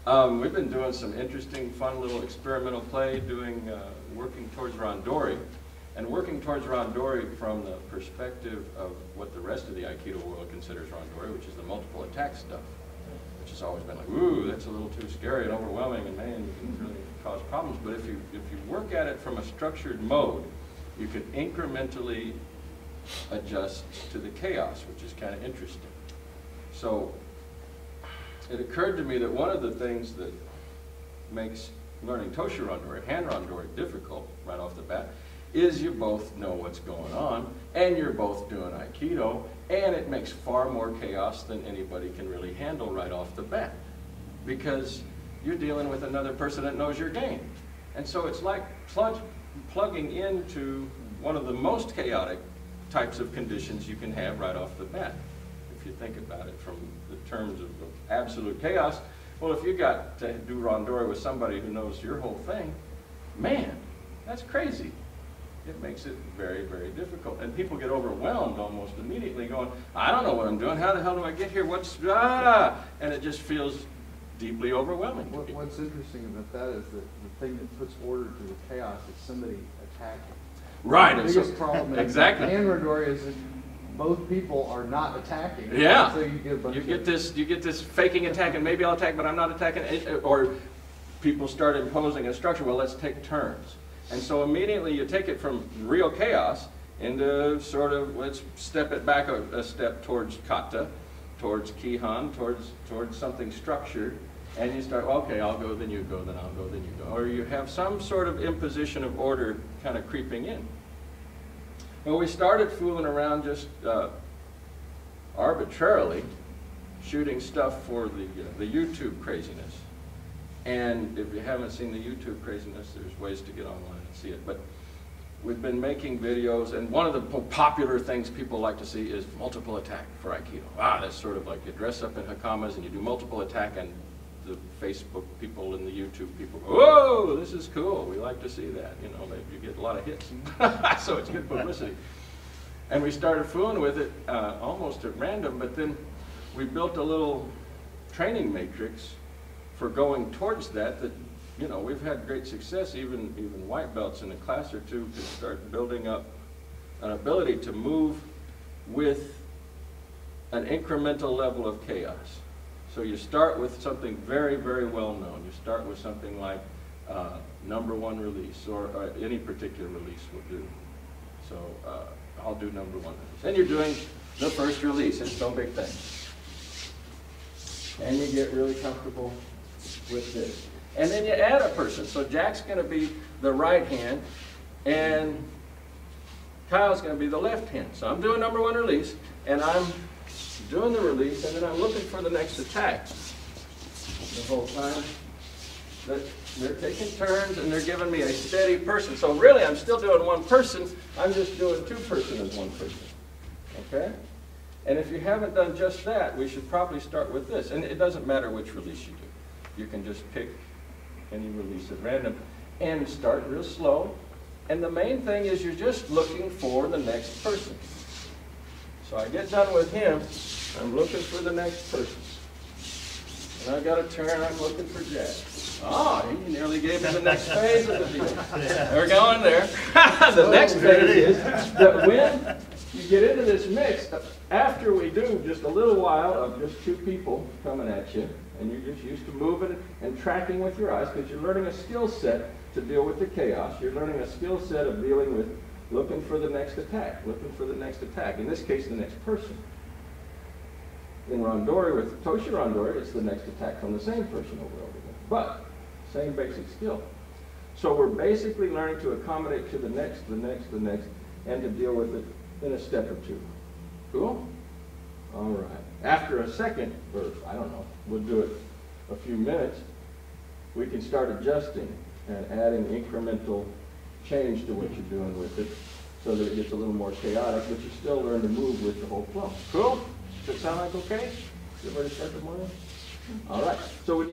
We've been doing some interesting, fun little experimental play, working towards Randori, and working towards Randori from the perspective of what the rest of the Aikido world considers Randori, which is the multiple attack stuff, which has always been like, ooh, that's a little too scary and overwhelming, and man, you can really cause problems. But if you work at it from a structured mode, you can incrementally adjust to the chaos, which is kind of interesting. So it occurred to me that one of the things that makes learning Toshu Randori, hand Randori, difficult right off the bat is you both know what's going on, and you're both doing Aikido, and it makes far more chaos than anybody can really handle right off the bat, because you're dealing with another person that knows your game. And so it's like plugging into one of the most chaotic types of conditions you can have right off the bat. If you think about it from the terms of absolute chaos, well, if you got to do Randori with somebody who knows your whole thing, man, that's crazy. It makes it very, very difficult. And people get overwhelmed almost immediately going, I don't know what I'm doing. How the hell do I get here? And it just feels deeply overwhelming. What's interesting about that is that the thing that puts order to the chaos is somebody attacking. Right. The biggest problem exactly. in Randori is that both people are not attacking. Yeah. So you get this faking attack, and maybe I'll attack, but I'm not attacking. Or people start imposing a structure. Well, let's take turns. And so immediately you take it from real chaos into sort of, let's step it back a step towards kata, towards kihan, towards something structured, and you start, okay, I'll go, then you go, then I'll go, then you go. Or you have some sort of imposition of order kind of creeping in. Well, we started fooling around just arbitrarily, shooting stuff for the YouTube craziness. And if you haven't seen the YouTube craziness, there's ways to get online and see it. But we've been making videos, and one of the popular things people like to see is multiple attack for Aikido. Ah, that's sort of like you dress up in hakamas and you do multiple attack, and the Facebook people and the YouTube people go, whoa, this is cool. We like to see that. You know, maybe you get a lot of hits. So it's good publicity. And we started fooling with it almost at random, but then we built a little training matrix for going towards that, you know, we've had great success, even white belts in a class or two can start building up an ability to move with an incremental level of chaos. So you start with something very, very well known. You start with something like #1 release, or any particular release will do. So I'll do #1 release. And you're doing the first release, it's no big thing. And you get really comfortable with this. And then you add a person. So Jack's going to be the right hand, and Kyle's going to be the left hand. So I'm doing #1 release, and I'm doing the release, and then I'm looking for the next attack. The whole time they're taking turns, and they're giving me a steady person. So really, I'm still doing one person. I'm just doing two person as one person. Okay? And if you haven't done just that, we should probably start with this. And it doesn't matter which release you do. You can just pick any release at random and start real slow. And the main thing is you're just looking for the next person. So I get done with him, I'm looking for the next person. And I got a turn, I'm looking for Jack. Oh, he nearly gave me the next phase of the deal. We're going there. The next phase is that when you get into this mix, after we do just a little while of just two people coming at you, and you're just used to moving and tracking with your eyes, because you're learning a skill set to deal with the chaos. You're learning a skill set of dealing with looking for the next attack, looking for the next attack. In this case, the next person. In Randori, with Toshu Randori, it's the next attack from the same person over and over again. But, same basic skill. So we're basically learning to accommodate to the next, and to deal with it in a step or two. Cool? All right. After a second, or I don't know, we'll do it a few minutes, we can start adjusting and adding incremental change to what you're doing with it so that it gets a little more chaotic, but you still learn to move with the whole flow. Cool? Does it sound like okay? You ready to start the morning? All right. So